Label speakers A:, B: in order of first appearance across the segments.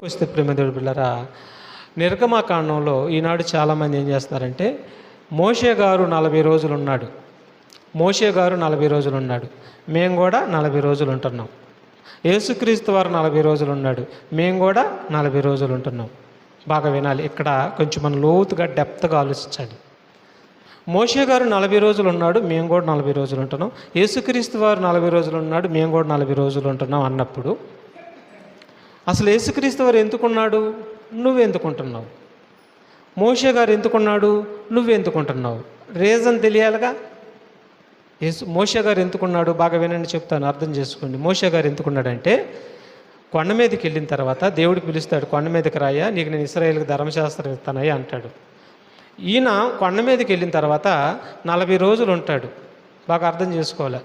A: వస్తే ప్రేమదేవుడు బిళ్ళరా, నిర్గమకాండంలో ఈనాడు చాలామంది ఏం చేస్తున్నారంటే మోషే గారు 40 రోజులు ఉన్నాడు, మోషే గారు 40 రోజులు ఉన్నాడు, మేము కూడా 40 రోజులు ఉంటున్నాం. యేసుక్రీస్తు వారు 40 రోజులు ఉన్నాడు, మేము కూడా 40 రోజులు ఉంటున్నాం. బాగా వినాలి, ఇక్కడ కొంచెం మనం లోతుగా డెప్త్గా ఆలోచించాలి. మోషే గారు 40 రోజులు ఉన్నాడు, మేము కూడా 40 రోజులు ఉంటున్నాం. యేసుక్రీస్తు వారు 40 రోజులు ఉన్నాడు, మేము కూడా 40 రోజులు ఉంటున్నాం అన్నప్పుడు అసలు యేసుక్రీస్తు వారు ఎందుకున్నాడు, నువ్వెందుకుంటున్నావు? మోషే గారు ఎందుకున్నాడు, నువ్వెందుకుంటున్నావు? రీజన్ తెలియాలిగా. మోషే గారు ఎందుకున్నాడు, బాగా వినండి చెప్తాను, అర్థం చేసుకోండి. మోషే గారు ఎందుకున్నాడంటే కొండ మీదకి వెళ్ళిన తర్వాత దేవుడు పిలుస్తాడు, కొండ మీదకి రాయా, నీకు నేను ఇశ్రాయేలుకి ధర్మశాస్త్రం ఇస్తానయ్యా అంటాడు. ఈయన కొండ మీదకి వెళ్ళిన తర్వాత 40 రోజులు ఉంటాడు. బాగా అర్థం చేసుకోవాలి.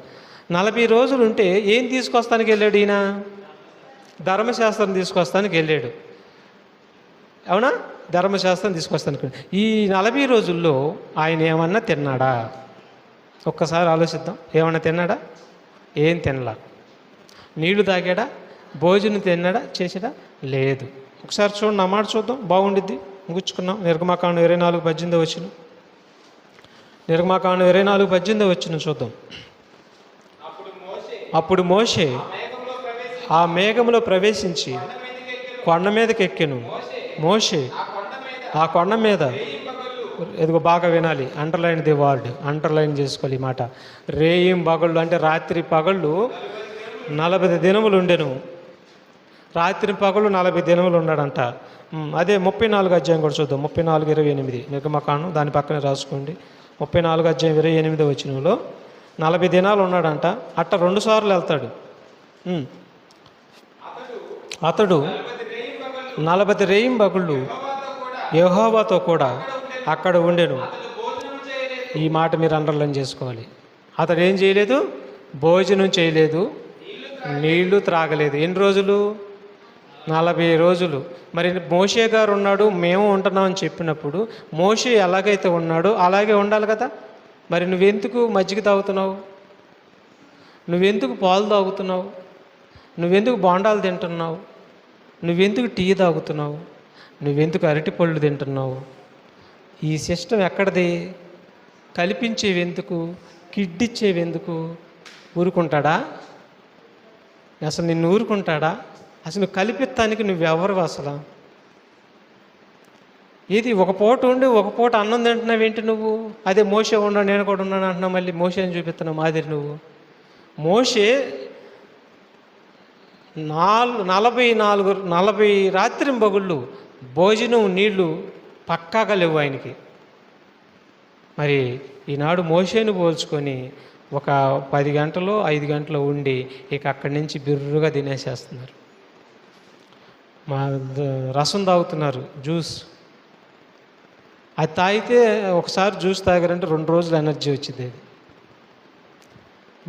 A: 40 రోజులు ఉంటే ఏం తీసుకొస్తానికి వెళ్ళాడు ఈయన? ధర్మశాస్త్రం తీసుకొస్తానికి వెళ్ళాడు. అవునా? ధర్మశాస్త్రం తీసుకొస్తానికి. ఈ 40 రోజుల్లో ఆయన ఏమన్నా తిన్నాడా? ఒక్కసారి ఆలోచిద్దాం. ఏమన్నా తిన్నాడా? ఏం తినలా. నీళ్లు తాగాడా? భోజనం తిన్నాడా? చేసాడా? లేదు. ఒకసారి చూడండి, ఆ మాట చూద్దాం, బాగుండిద్ది. ముగించుకున్నాం. నిర్గమకాండం 24:18 వచ్చిన, నిర్గమకాండం 24:18 వచ్చిన చూద్దాం. అప్పుడు మోషే ఆ మేఘములో ప్రవేశించి కొండ మీదకి ఎక్కెను. మోషే ఆ కొండ మీద, ఎదుగో బాగా వినాలి, అండర్లైన్ ది వర్డ్, అండర్లైన్ చేసుకోవాలి ఈ మాట. రేయిం పగళ్ళు అంటే రాత్రి పగళ్ళు 40 దినములు ఉండెను. రాత్రి పగళ్ళు 40 దినములు ఉన్నాడంట. అదే 34 అధ్యాయం కూడా చూద్దాం. 34:28 నిర్గమకాండం, దాని పక్కనే రాసుకోండి. 34 అధ్యాయం 28 వచనంలో 40 దినాలు ఉన్నాడంట. అట్ట 2 సార్లు వెళ్తాడు. అతడు 40 రేయిం పగళ్ళు యెహోవాతో కూడా అక్కడ ఉండెను. ఈ మాట మీరు అండర్లైన్ చేసుకోవాలి. అతడు ఏం చేయలేదు? భోజనం చేయలేదు, నీళ్లు త్రాగలేదు. ఎన్ని రోజులు? 40 రోజులు. మరి మోషే గారు ఉన్నాడు, మేము ఉంటున్నామని చెప్పినప్పుడు మోషే ఎలాగైతే ఉన్నాడో అలాగే ఉండాలి కదా. మరి నువ్వెందుకు మజ్జిగ తాగుతున్నావు? నువ్వెందుకు పాలు తాగుతున్నావు? నువ్వెందుకు బోండాలు తింటున్నావు? నువ్వెందుకు టీ తాగుతున్నావు? నువ్వెందుకు అరటిపళ్ళు తింటున్నావు? ఈ సిస్టమ్ ఎక్కడిది? కల్పించేవెందుకు? కిడ్డిచ్చేవెందుకు? ఊరుకుంటాడా? అసలు నిన్ను ఊరుకుంటాడా? అసలు కల్పిస్తానికి నువ్వెవరు అసలు? ఇది ఒక పూట ఉండి ఒక పూట అన్నం తింటున్నావేంటి నువ్వు? అదే మోషే ఉన్నాడు, నేను కూడా ఉన్నాను అంటున్నావు, మళ్ళీ మోషేని చూపిస్తున్నావు మాదిరి నువ్వు. మోషే 40 రాత్రి పగుళ్ళు భోజనం నీళ్లు పక్కాగా లేవు ఆయనకి. మరి ఈనాడు మోషేను పోల్చుకొని ఒక 10 గంటలు 5 గంటలు ఉండి ఇక అక్కడి నుంచి బిర్రుగా తినేసేస్తున్నారు. రసం తాగుతున్నారు, జ్యూస్. అది తాగితే ఒకసారి జ్యూస్ తాగారంటే 2 రోజులు ఎనర్జీ వచ్చింది. అది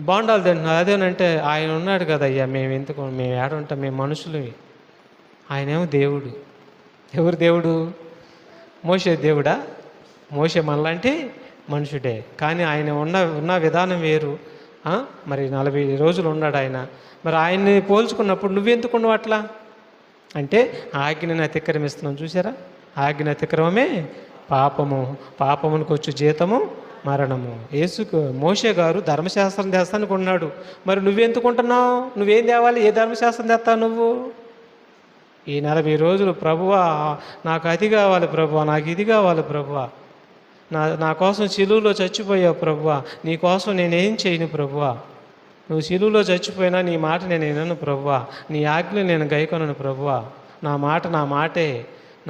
A: బోండాలు తింటున్నారు. అదేనంటే ఆయన ఉన్నాడు కదా అయ్యా, మేము ఏడుంటాం, మేము మనుషులు, ఆయనేమో దేవుడు. ఎవరు దేవుడు? మోషే దేవుడా? మోషే మనలాంటి మనుషుడే, కానీ ఆయన ఉన్న విధానం వేరు. మరి 40 రోజులు ఉన్నాడు ఆయన. మరి ఆయన్ని పోల్చుకున్నప్పుడు నువ్వెందుకున్నావు అట్లా? అంటే ఆజ్ఞని అతిక్రమిస్తున్నాం. చూసారా? ఆజ్ఞ అతిక్రమమే పాపము, పాపమునికి వచ్చు జీతము మరణము. మోషే గారు ధర్మశాస్త్రం తెస్తానికి ఉన్నాడు. మరి నువ్వెందుకుంటున్నావు? నువ్వేం తేవాలి? ఏ ధర్మశాస్త్రం తెస్తావు నువ్వు? ఈ 40 రోజులు ప్రభువా నాకు అది కావాలి ప్రభువా, నాకు ఇది కావాలి ప్రభువా, నా కోసం సిలువలో చచ్చిపోయావు ప్రభువా, నీ కోసం నేనేం చేయను ప్రభువా, నువ్వు సిలువలో చచ్చిపోయినా నీ మాట నేను వినను ప్రభువా, నీ ఆజ్ఞలు నేను గైకొనను ప్రభువా, నా మాట నా మాటే,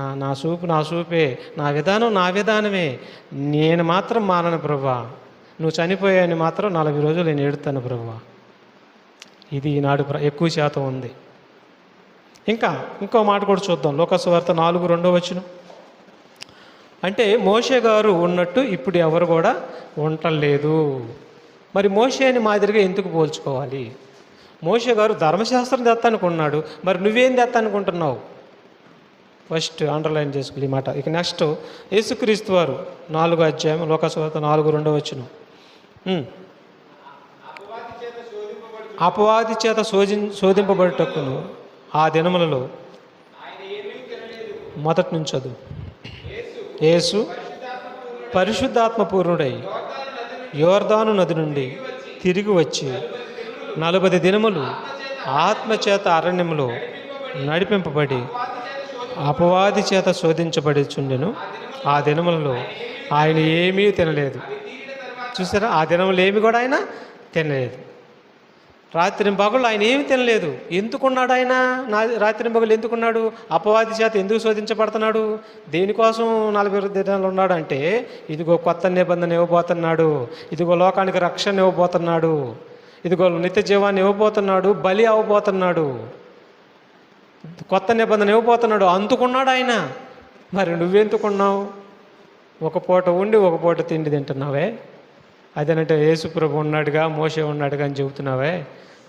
A: నా చూపు నా చూపే, నా విధానం నా విధానమే, నేను మాత్రం మానను ప్రభువా, నువ్వు చనిపోయాని మాత్రం 40 రోజులు నేను ఏడుతాను ప్రభువా. ఇది ఈనాడు ఎక్కువ శాతం ఉంది. ఇంకో మాట కూడా చూద్దాం. లోకాసు వార్త 4:2 అంటే మోషే గారు ఉన్నట్టు ఇప్పుడు ఎవరు కూడా ఉండలేదు. మరి మోషేని మాదిరిగా ఎందుకు పోల్చుకోవాలి? మోషే గారు ధర్మశాస్త్రం తెస్తానుకున్నాడు, మరి నువ్వేం తెస్తానుకుంటున్నావు? ఫస్ట్ అండర్లైన్ చేసుకోవాలి ఈ మాట. ఇక నెక్స్ట్ యేసుక్రీస్తు వారు 4వ అధ్యాయం లోకాసు వార్త 4:2 అపవాది చేత శోధింపబడుటకును ఆ దినములలో మొదటి నుంచి చదువు. యేసు పరిశుద్ధాత్మ పూర్ణుడై యోర్దాను నది నుండి తిరిగి వచ్చి 40 దినములు ఆత్మచేత అరణ్యములో నడిపింపబడి అపవాది చేత శోధించబడుచుండెను. ఆ దినములలో ఆయన ఏమీ తినలేదు. చూసారా, ఆ దినములు ఏమి కూడా ఆయన తినలేదు. రాత్రి పగలు ఆయన ఏమి తినలేదు. ఎందుకున్నాడు ఆయన? రాత్రి పగలు ఎందుకున్నాడు? అపవాది చేత ఎందుకు శోధించబడుతున్నాడు? దేనికోసం 40 దినాలు ఉన్నాడు అంటే, ఇదిగో కొత్త నిబంధన ఇవ్వబోతున్నాడు, ఇదిగో లోకానికి రక్షణ ఇవ్వబోతున్నాడు, ఇదిగో నిత్య జీవాన్ని ఇవ్వబోతున్నాడు, బలి అవ్వబోతున్నాడు, కొత్త నిబంధన ఇవ్వబోతున్నాడు. అందుకున్నాడు ఆయన. మరి నువ్వెందుకున్నావు? ఒక పూట ఉండి ఒక పూట తిండి తింటున్నావే. అదేనంటే యేసు ప్రభు ఉన్నాడుగా, మోషే ఉన్నాడుగా అని చెబుతున్నావే.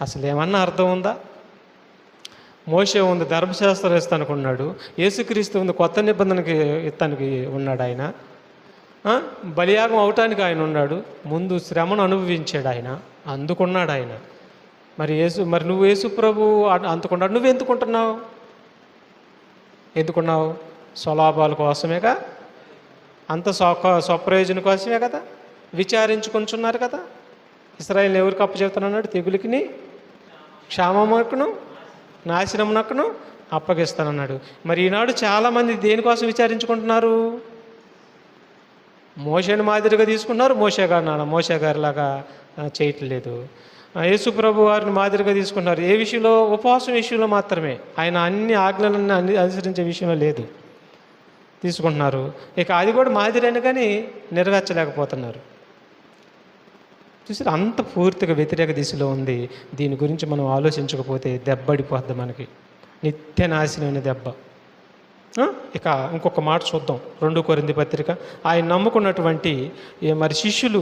A: అసలు ఏమన్నా అర్థం ఉందా? మోషే ఉంది ధర్మశాస్త్రం ఇస్తానుకున్నాడు, యేసుక్రీస్తు ఉంది కొత్త నిబంధనకి ఇస్తానికి ఉన్నాడు ఆయన. బలియాగం అవటానికి ఆయన ఉన్నాడు, ముందు శ్రమను అనుభవించాడు ఆయన, అందుకున్నాడు ఆయన. మరి నువ్వు యేసు ప్రభు అందుకున్నాడు, నువ్వు ఎందుకుంటున్నావు? ఎందుకున్నావు? స్వలాభాల కోసమేగా, అంత స్వప్రయోజనం కోసమే కదా. విచారించుకొంచున్నారు కదా. ఇశ్రాయేలుని ఎవరికి అప్పచెప్తానన్నాడు? తెగులుకిని, క్షామమునకును, నాశనమునకును అప్పగిస్తానన్నాడు. మరి ఈనాడు చాలామంది దేనికోసం విచారించుకుంటున్నారు? మోషేని మాదిరిగా తీసుకున్నారు, మోషే గారిలాగా చేయట్లేదు. యేసు ప్రభు వారిని మాదిరిగా తీసుకున్నారు. ఏ విషయంలో? ఉపవాసం విషయంలో మాత్రమే. ఆయన అన్ని ఆజ్ఞలను అనుసరించే విషయంలో లేదు తీసుకుంటున్నారు. ఇక అది కూడా మాదిరైన కానీ నెరవేర్చలేకపోతున్నారు. చూసి అంత పూర్తిగా వ్యతిరేక దిశలో ఉంది. దీని గురించి మనం ఆలోచించకపోతే దెబ్బడిపోద్ది మనకి, నిత్య నాశనమైన దెబ్బ. ఇక ఇంకొక మాట చూద్దాం. 2 కొరింథీ పత్రిక. ఆయన నమ్ముకున్నటువంటి మరి శిష్యులు